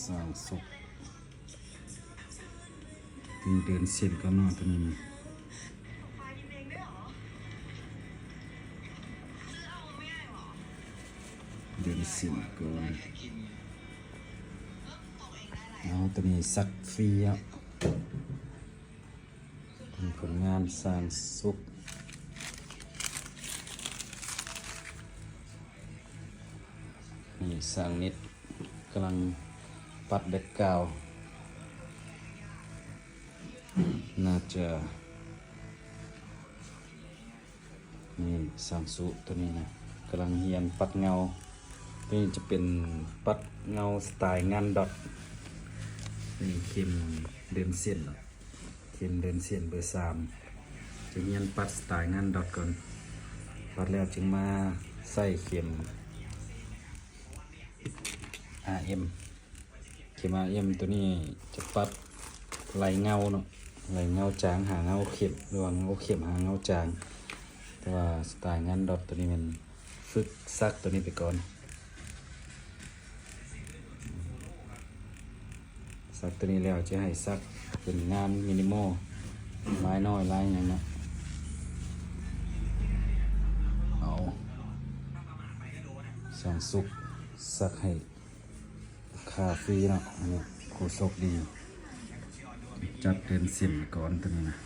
สร้างสุขถึงเดินเส้นก็นอนตัวนี้เดินเส้นก่อนเอาตัวนี้สักฟรีอ่ะเป็นผลงานสร้างสุขนี่สร้างนิดกำลังปัดแบ็กกราวด์น่าจะนี่สร้างสุตัวนี้นะกำลังเฮียนปัดเงานี่จะเป็นปัดเงาสไตล์งานดอทนี่เข็มเดินเส้นเข็มเดินเส้นเบอร์3จะเฮียนปัดสไตล์งานดอทก่อนปัดแล้วจึงมาใส่เข็ม RM เข็ม RM ตัวนี้จะปัดไหลเงาเนาะไหลเงาจางหาเงาเข็มหรือว่าเงาเข็มหาเงาจางแต่ว่าสไตล์งานดอทตัวนี้มันฝึกซักตัวนี้ไปก่อนซักตัวนี้แล้วจะให้ซักเป็นงานมินิมอลไม้น้อยลายอย่างนะเอาสั่งสุกซักให้คาฟรีเนาะอันนี้ครูโชคดีจัดเดินเส้นก่อนตัวนี้นะ